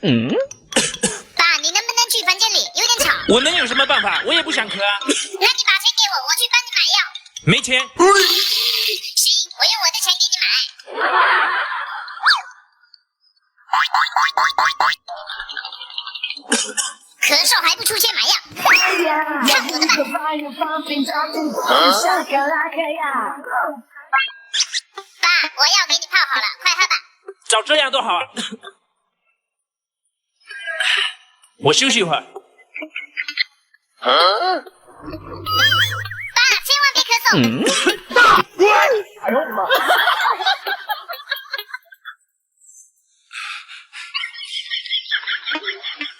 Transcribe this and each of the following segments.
爸，你能不能去房间里？有点吵。我能有什么办法？我也不想咳啊。那你把钱给我，我去帮你买药。没钱。行，我用我的钱给你买。咳嗽还不出钱买药，看我的吧！爸，我药给你泡好了，快喝吧。照这样多好啊！我休息一会儿。爸，千万别咳嗽。哎呦我的妈！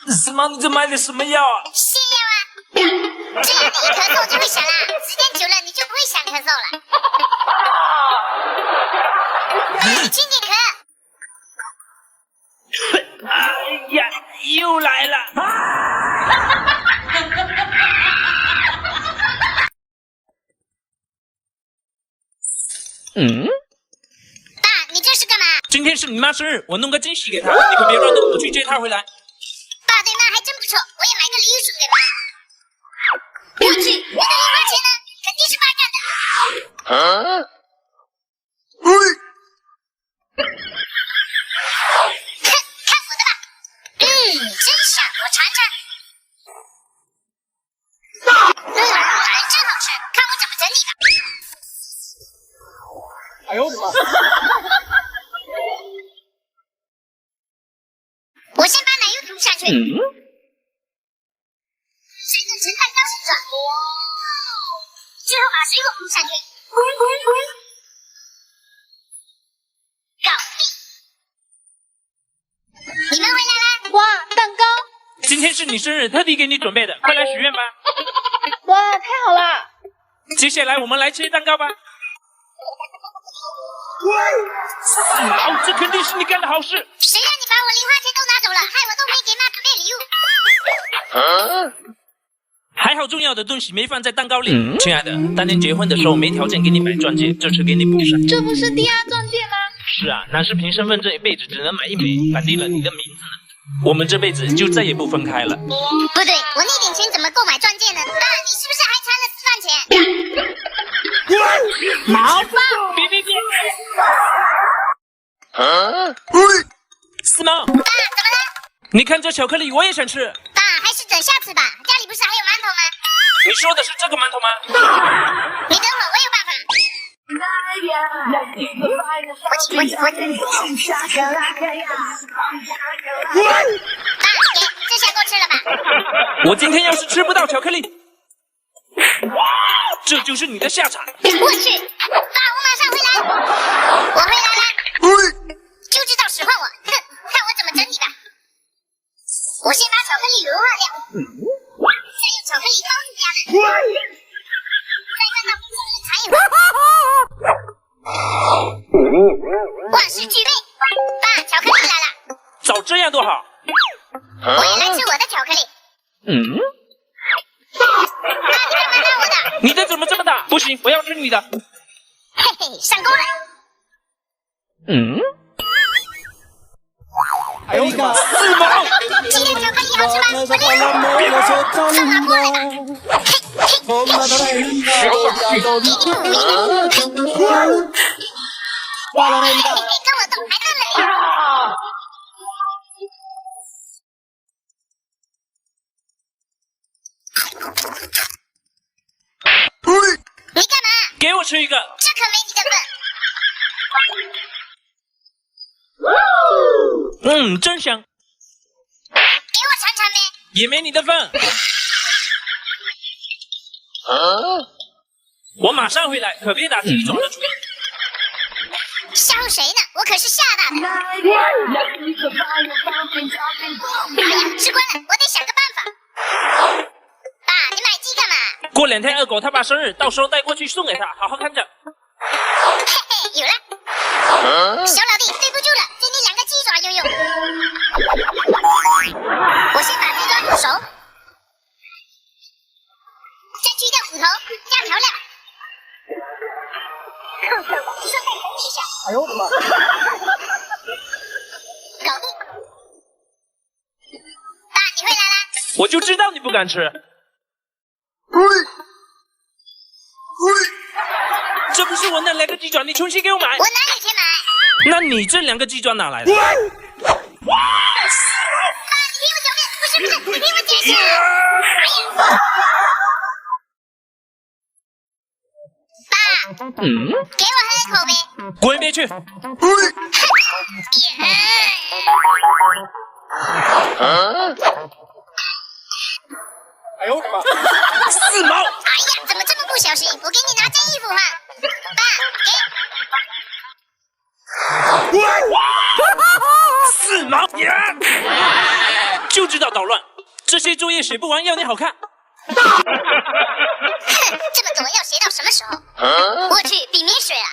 司马，你这买的什么药啊？泻药啊，这样你一咳嗽就会响啦，时间久了你就不会想咳嗽了。轻点咳。哎呀，又来了！爸，你这是干嘛？今天是你妈生日，我弄个惊喜给她，你可别乱动，我去接她回来。爸对妈还真不错，我也买个礼物送给妈。我去，你的零花钱呢？肯定是爸干的。看我的吧。真香，我尝尝。真好吃，看我怎么整你吧。哎呦我的妈！我先把奶油涂上去，随着盛蛋糕形状，之后把水果铺上去，搞定。你们回来啦！哇，蛋糕！今天是你生日，特地给你准备的，快来许愿吧。哇，太好了！接下来我们来切蛋糕吧。好，这肯定是你干的好事。谁让你把我零花钱都拿走了，害我都没给妈准备礼物。还好重要的东西没放在蛋糕里。亲爱的，当年结婚的时候没条件给你买钻戒，这次给你补上。这不是第二钻戒吗？是啊，那是凭身份证一辈子只能买一枚，反定了你的名字呢。我们这辈子就再也不分开了。不对，我那点钱怎么购买钻戒呢？爸，你是不是还藏了私房钱？毛棒！别！四毛，爸，怎么了？你看这巧克力，我也想吃。爸，还是等下次吧，家里不是还有馒头吗？你说的是这个馒头吗？你等会儿，我有办法。爸，给，这下够吃了吧？我今天要是吃不到巧克力，这就是你的下场。我去，爸，我马上回来。我回来了，就知道使唤我，哼，看我怎么整你吧。我先把巧克力融化掉，再用巧克力包住它们，再放到冰箱里藏一会儿。万事俱备，爸，巧克力来了，早这样多好。我也来吃我的巧克力。爸，你干嘛拿我的？你的怎么这么大？不行，我要吃你的。嘿嘿，上钩了。哎呦我的妈！四毛，今天巧克力好吃吗？我厉害，放马过来了。跟我斗还嫩了点。你干嘛？给我吃一个。这可没你的份。真香。给我尝尝呗。也没你的份。我马上回来，可别打鸡爪的主意。吓唬谁呢？我可是吓大的。哎呀，吃关了，我得想个办法。爸，你买鸡干嘛？过2天二狗他爸生日，到时候带过去送给他，好好看着。嘿嘿，有了。小老弟，对不住了，给你2个鸡爪用用。我先把鸡爪煮熟，再去掉骨头，加调料。扣上顺带整理一下。哎呦我的妈！搞定。我就知道你不敢吃。这不是我那2个鸡爪，你重新给我买。我哪有钱买？那你这2个鸡爪哪来的？爸，你听我狡辩，不是，你听我解释。爸，给我喝口呗。滚一边去！哎呦我的妈！ 4毛！哎呀，怎么这么不小心？我给你拿件衣服换。爸，给。 4毛！就知道捣乱，这些作业写不完，要你好看。哼，这么多要写到什么时候？我去，比免水啊！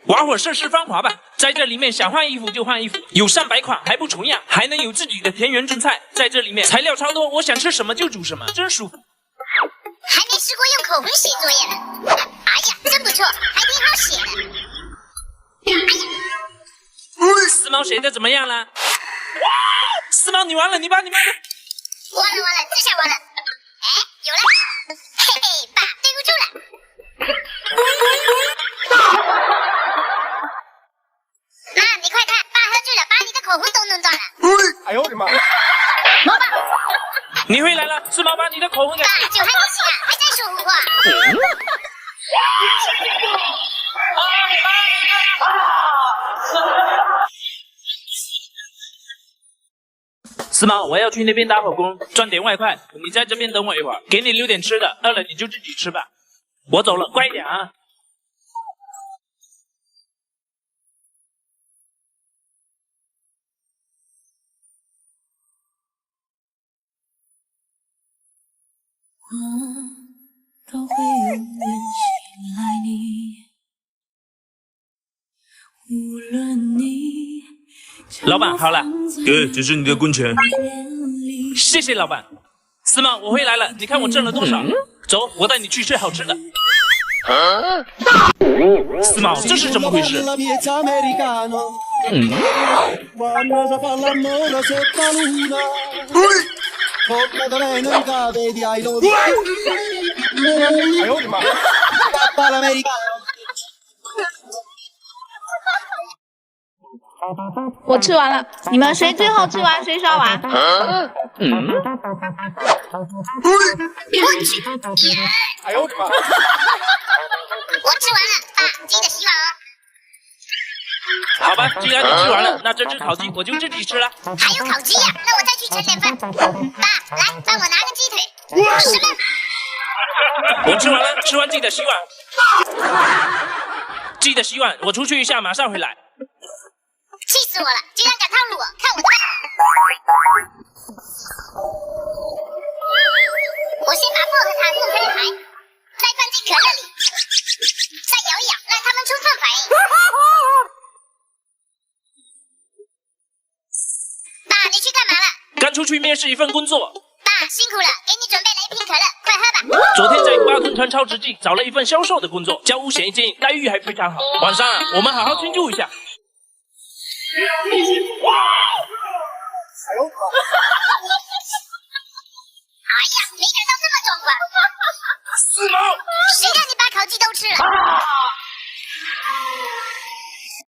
玩会儿设施芳华吧，在这里面想换衣服就换衣服，有300款还不重样，还能有自己的田园种菜，在这里面材料超多，我想吃什么就煮什么，真舒服。还没试过用口红写作业呢。哎呀，真不错，还挺好写的。4毛写的怎么样了？4毛你完了，你完了！完了，这下完了。哎，有了！嘿嘿，爸，对不住了。妈，你快看，爸喝醉了，把你的口红都弄断了。哎呦我的妈！毛爸，你回来了，4毛把你的口红给。爸，酒还没醒啊，还在说胡话。4毛，我要去那边打火工，赚点外快。你在这边等我一会儿，给你留点吃的，饿了你就自己吃吧。我走了，乖一点啊。我都会永远信赖你，无论你。老板，好了。哥，这是你的工钱。谢谢老板。4毛，我回来了，你看我挣了多少？走，我带你去吃好吃的。4毛，这是怎么回事？哎呦我的妈！我吃完了，你们谁最后吃完谁刷碗。哎呦我的妈！我吃完了，爸，记得洗碗哦。好吧，既然你吃完了，那这只烤鸡我就自己吃了。还有烤鸡呀、那我再去盛点饭。爸，来，帮我拿个鸡腿。什么？我吃完了，吃完记得洗碗。记得洗碗，我出去一下，马上回来。气死我了！居然敢套路我，看我的吧！我先把薄荷糖弄开来，再放进可乐里，再摇一摇，让它们出碳反应。爸，你去干嘛了？刚出去面试一份工作。爸，辛苦了，给你准备了一瓶可乐，快喝吧。昨天在巴顿城超值季找了一份销售的工作，交五险一金，待遇还非常好。晚上啊，我们好好庆祝一下。哎呦我的妈！哎呀，没看到这么壮观。4毛，谁让你把烤鸡都吃了？